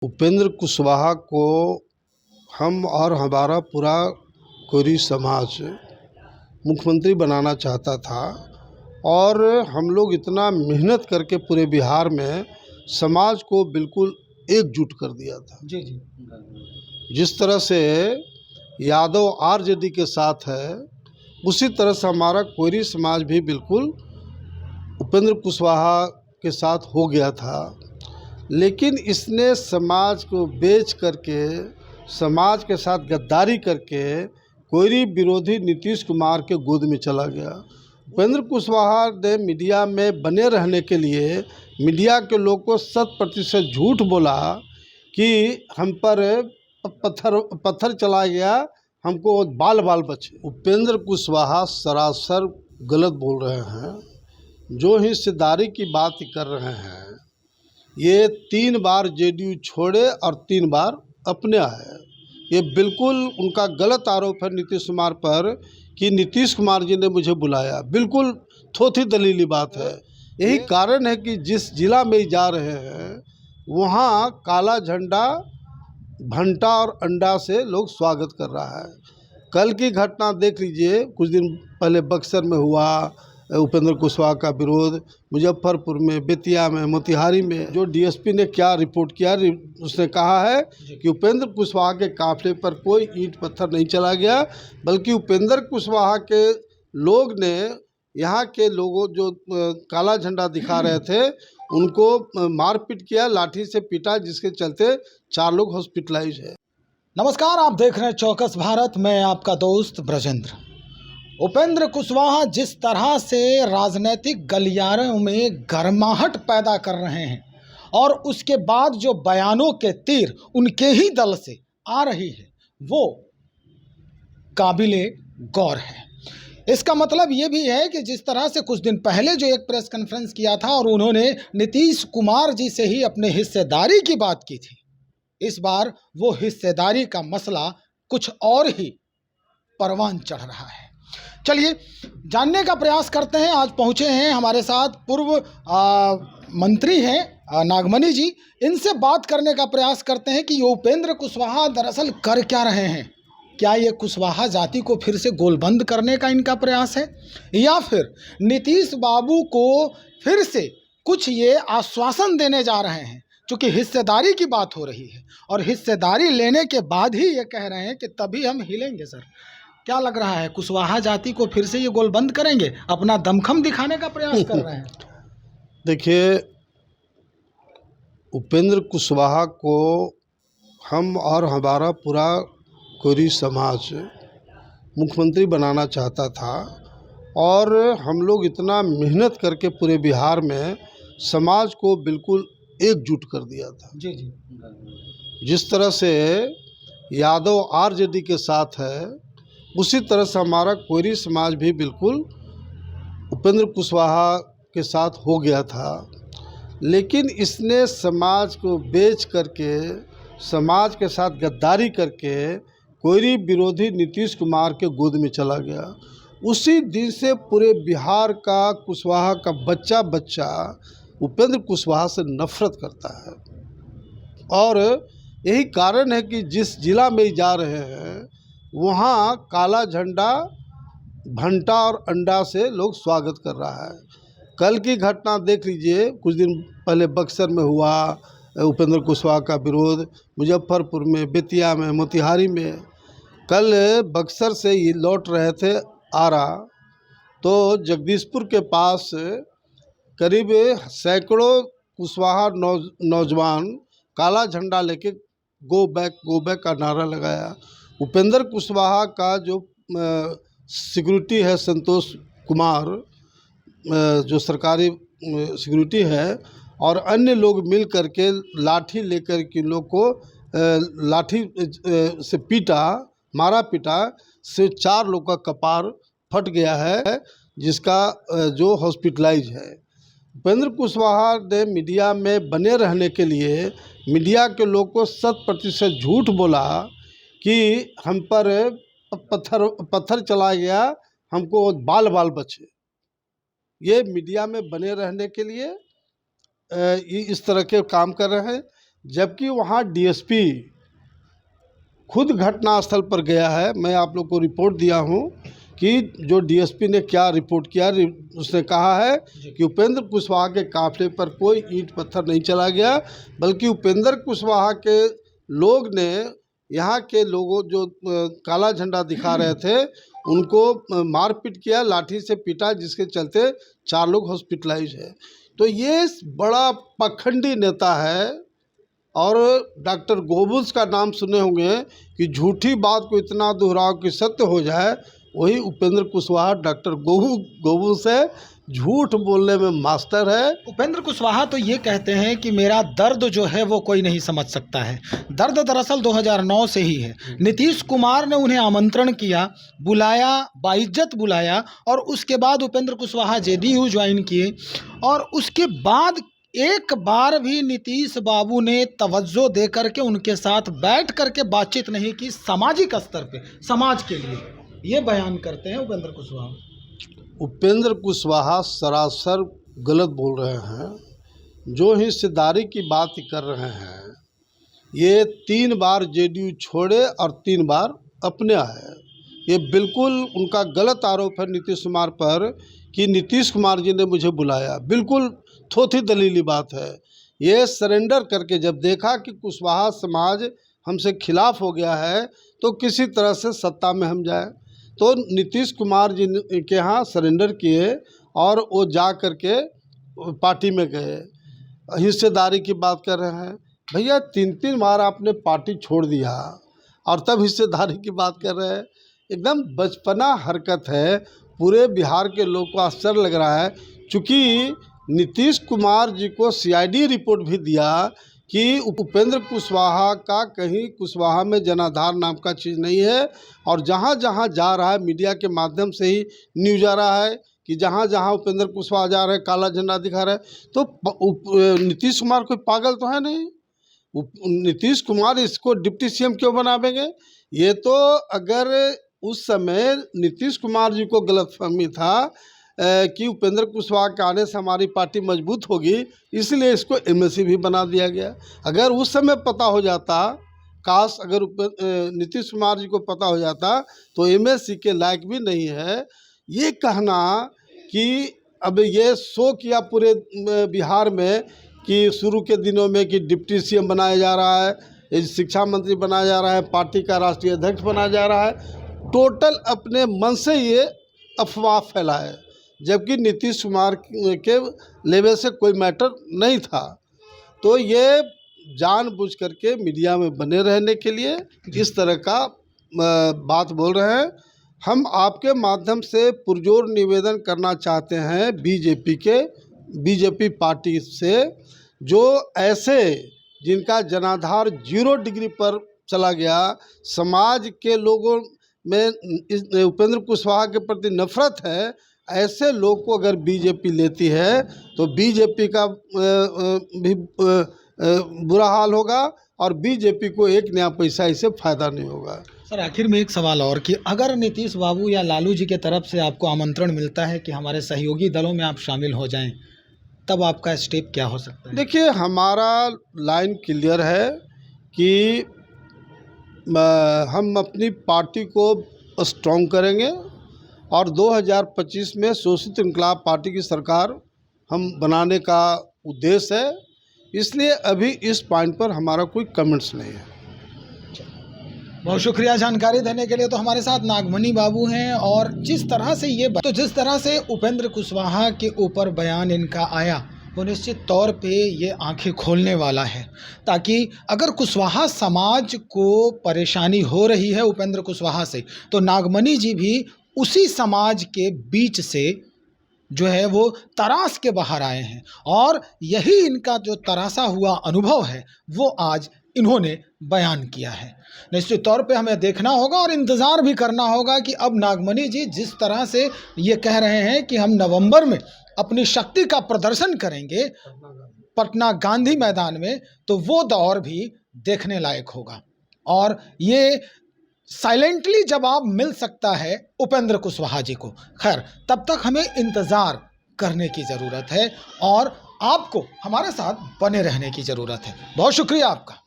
उपेंद्र कुशवाहा को हम और हमारा पूरा कोरी समाज मुख्यमंत्री बनाना चाहता था और हम लोग इतना मेहनत करके पूरे बिहार में समाज को बिल्कुल एकजुट कर दिया था। जी जी। जिस तरह से यादव आरजेडी के साथ है, उसी तरह से हमारा कोरी समाज भी बिल्कुल उपेंद्र कुशवाहा के साथ हो गया था। लेकिन इसने समाज को बेच करके, समाज के साथ गद्दारी करके कोई विरोधी नीतीश कुमार के गोद में चला गया। उपेंद्र कुशवाहा ने मीडिया में बने रहने के लिए मीडिया के लोग को 100% झूठ बोला कि हम पर पत्थर चला गया, हमको बाल बाल बचे। उपेंद्र कुशवाहा सरासर गलत बोल रहे हैं। जो हिस्सेदारी की बात कर रहे हैं, ये 3 बार जेडीयू छोड़े और 3 बार अपने आए। ये बिल्कुल उनका गलत आरोप है नीतीश कुमार पर कि नीतीश कुमार जी ने मुझे बुलाया। बिल्कुल थोथी दलीली बात है। यही कारण है कि जिस जिला में जा रहे हैं वहाँ काला झंडा, भंटा और अंडा से लोग स्वागत कर रहा है। कल की घटना देख लीजिए, कुछ दिन पहले बक्सर में हुआ उपेंद्र कुशवाहा का विरोध, मुजफ्फरपुर में, बेतिया में, मोतिहारी में। जो डीएसपी ने क्या रिपोर्ट किया, उसने कहा है कि उपेंद्र कुशवाहा के काफिले पर कोई ईंट पत्थर नहीं चला गया, बल्कि उपेंद्र कुशवाहा के लोग ने, यहाँ के लोगों जो काला झंडा दिखा रहे थे, उनको मारपीट किया, लाठी से पीटा, जिसके चलते 4 लोग हॉस्पिटलाइज है। नमस्कार, आप देख रहे हैं चौकस भारत। मैं आपका दोस्त ब्रजेंद्र। उपेंद्र कुशवाहा जिस तरह से राजनीतिक गलियारों में गर्माहट पैदा कर रहे हैं और उसके बाद जो बयानों के तीर उनके ही दल से आ रही है, वो काबिले गौर है। इसका मतलब ये भी है कि जिस तरह से कुछ दिन पहले जो एक प्रेस कॉन्फ्रेंस किया था और उन्होंने नीतीश कुमार जी से ही अपने हिस्सेदारी की बात की थी, इस बार वो हिस्सेदारी का मसला कुछ और ही परवान चढ़ रहा है। चलिए जानने का प्रयास करते हैं। आज पहुंचे हैं हमारे साथ पूर्व मंत्री हैं नागमणि जी। इनसे बात करने का प्रयास करते हैं कि ये उपेंद्र कुशवाहा दरअसल कर क्या रहे हैं। क्या ये कुशवाहा जाति को फिर से गोलबंद करने का इनका प्रयास है, या फिर नीतीश बाबू को फिर से कुछ ये आश्वासन देने जा रहे हैं? क्योंकि हिस्सेदारी की बात हो रही है और हिस्सेदारी लेने के बाद ही ये कह रहे हैं कि तभी हम हिलेंगे। सर, क्या लग रहा है, कुशवाहा जाति को फिर से ये गोलबंद करेंगे, अपना दमखम दिखाने का प्रयास कर रहे हैं? देखिए, उपेंद्र कुशवाहा को हम और हमारा पूरा कोरी समाज मुख्यमंत्री बनाना चाहता था और हम लोग इतना मेहनत करके पूरे बिहार में समाज को बिल्कुल एकजुट कर दिया था। जी जी। जिस तरह से यादव आरजेडी के साथ है, उसी तरह से हमारा कोरी समाज भी बिल्कुल उपेंद्र कुशवाहा के साथ हो गया था। लेकिन इसने समाज को बेच करके, समाज के साथ गद्दारी करके कोई विरोधी नीतीश कुमार के गोद में चला गया। उसी दिन से पूरे बिहार का कुशवाहा का बच्चा बच्चा उपेंद्र कुशवाहा से नफरत करता है और यही कारण है कि जिस जिला में जा रहे हैं वहाँ काला झंडा, भंटा और अंडा से लोग स्वागत कर रहा है। कल की घटना देख लीजिए, कुछ दिन पहले बक्सर में हुआ उपेंद्र कुशवाहा का विरोध, मुजफ्फरपुर में, बेतिया में, मोतिहारी में। कल बक्सर से ये लौट रहे थे आरा, तो जगदीशपुर के पास करीब सैकड़ों कुशवाहा नौजवान काला झंडा लेके गो बैक का नारा लगाया। उपेंद्र कुशवाहा का जो सिक्योरिटी है, संतोष कुमार, जो सरकारी सिक्योरिटी है, और अन्य लोग मिल करके लाठी लेकर के लोग को लाठी से पीटा, मारा पीटा, से 4 लोग का कपार फट गया है, जिसका जो हॉस्पिटलाइज है। उपेंद्र कुशवाहा ने मीडिया में बने रहने के लिए मीडिया के लोग को 100% झूठ बोला कि हम पर पत्थर चला गया, हमको बाल बाल बचे। ये मीडिया में बने रहने के लिए इस तरह के काम कर रहे हैं। जबकि वहाँ डीएसपी खुद घटनास्थल पर गया है। मैं आप लोग को रिपोर्ट दिया हूँ कि जो डीएसपी ने क्या रिपोर्ट किया। उसने कहा है कि उपेंद्र कुशवाहा के काफिले पर कोई ईंट पत्थर नहीं चला गया, बल्कि उपेंद्र कुशवाहा के लोग ने यहाँ के लोगों जो काला झंडा दिखा रहे थे उनको मारपीट किया, लाठी से पीटा, जिसके चलते 4 लोग हॉस्पिटलाइज है। तो ये बड़ा पखंडी नेता है। और डॉक्टर गोबुल्स का नाम सुने होंगे कि झूठी बात को इतना दोहराओ कि सत्य हो जाए, वही उपेंद्र कुशवाहा डॉक्टर गोबुल्स है। झूठ बोलने में मास्टर है। उपेंद्र कुशवाहा तो ये कहते हैं कि मेरा दर्द जो है वो कोई नहीं समझ सकता है। दर्द दरअसल 2009 से ही है। नीतीश कुमार ने उन्हें आमंत्रण किया, बुलाया, बाइज्जत बुलाया, और उसके बाद उपेंद्र कुशवाहा जेडीयू ज्वाइन किए, और उसके बाद एक बार भी नीतीश बाबू ने तवज्जो दे करके उनके साथ बैठ करके बातचीत नहीं की सामाजिक स्तर पे, समाज के लिए। ये बयान करते हैं उपेंद्र कुशवाहा। उपेंद्र कुशवाहा सरासर गलत बोल रहे हैं। जो हिस्सेदारी की बात कर रहे हैं, ये 3 बार जेडीयू छोड़े और 3 बार अपने आए। ये बिल्कुल उनका गलत आरोप है नीतीश कुमार पर कि नीतीश कुमार जी ने मुझे बुलाया। बिल्कुल थोथी दलीली बात है। ये सरेंडर करके जब देखा कि कुशवाहा समाज हमसे खिलाफ हो गया है तो किसी तरह से सत्ता में हम जाए, तो नीतीश कुमार जी के यहाँ सरेंडर किए और वो जा कर के पार्टी में गए। हिस्सेदारी की बात कर रहे हैं भैया, 3 बार आपने पार्टी छोड़ दिया और तब हिस्सेदारी की बात कर रहे हैं। एकदम बचपना हरकत है। पूरे बिहार के लोग को आश्चर्य लग रहा है, चूँकि नीतीश कुमार जी को सीआईडी रिपोर्ट भी दिया कि उपेंद्र कुशवाहा का कहीं कुशवाहा में जनाधार नाम का चीज़ नहीं है। और जहाँ जहाँ जा रहा है मीडिया के माध्यम से ही न्यूज आ रहा है कि जहाँ जहाँ उपेंद्र कुशवाहा जा रहे हैं काला झंडा दिखा रहे हैं। तो नीतीश कुमार कोई पागल तो है नहीं। नीतीश कुमार इसको डिप्टी सीएम क्यों बनावेंगे? ये तो अगर उस समय नीतीश कुमार जी को गलतफहमी था कि उपेंद्र कुशवाहा के आने से हमारी पार्टी मजबूत होगी, इसलिए इसको एमएलसी भी बना दिया गया। अगर उस समय पता हो जाता, काश अगर नीतीश कुमार जी को पता हो जाता तो एमएलसी के लायक भी नहीं है। ये कहना कि अब ये शो किया पूरे बिहार में कि शुरू के दिनों में कि डिप्टी सीएम बनाया जा रहा है, शिक्षा मंत्री बनाया जा रहा है, पार्टी का राष्ट्रीय अध्यक्ष बनाया जा रहा है, टोटल अपने मन से ये अफवाह फैलाए, जबकि नीतीश कुमार के लेवल से कोई मैटर नहीं था। तो ये जानबूझ करके मीडिया में बने रहने के लिए इस तरह का बात बोल रहे हैं। हम आपके माध्यम से पुरजोर निवेदन करना चाहते हैं बीजेपी पार्टी से, जो ऐसे जिनका जनाधार 0 डिग्री पर चला गया, समाज के लोगों में उपेंद्र कुशवाहा के प्रति नफरत है, ऐसे लोग को अगर बीजेपी लेती है तो बीजेपी का भी बुरा हाल होगा और बीजेपी को 1 नया पैसा इससे फ़ायदा नहीं होगा। सर, आखिर में एक सवाल और कि अगर नीतीश बाबू या लालू जी के तरफ से आपको आमंत्रण मिलता है कि हमारे सहयोगी दलों में आप शामिल हो जाएं, तब आपका स्टेप क्या हो सकता है? देखिए, हमारा लाइन क्लियर है कि हम अपनी पार्टी को स्ट्रॉन्ग करेंगे और 2025 में शोषित इनकलाब पार्टी की सरकार हम बनाने का उद्देश्य है। इसलिए अभी इस पॉइंट पर हमारा कोई कमेंट्स नहीं है। बहुत शुक्रिया जानकारी देने के लिए। तो हमारे साथ नागमणि बाबू हैं, और जिस तरह से उपेंद्र कुशवाहा के ऊपर बयान इनका आया वो निश्चित तौर पे ये आंखें खोलने वाला है, ताकि अगर कुशवाहा समाज को परेशानी हो रही है उपेंद्र कुशवाहा से, तो नागमणि जी भी उसी समाज के बीच से जो है वो तराश के बाहर आए हैं, और यही इनका जो तराशा हुआ अनुभव है वो आज इन्होंने बयान किया है। निश्चित तौर पे हमें देखना होगा और इंतज़ार भी करना होगा कि अब नागमणि जी जिस तरह से ये कह रहे हैं कि हम नवंबर में अपनी शक्ति का प्रदर्शन करेंगे पटना गांधी मैदान में, तो वो दौर भी देखने लायक होगा और ये साइलेंटली जवाब मिल सकता है उपेंद्र कुशवाहा जी को। खैर, तब तक हमें इंतज़ार करने की ज़रूरत है और आपको हमारे साथ बने रहने की ज़रूरत है। बहुत शुक्रिया आपका।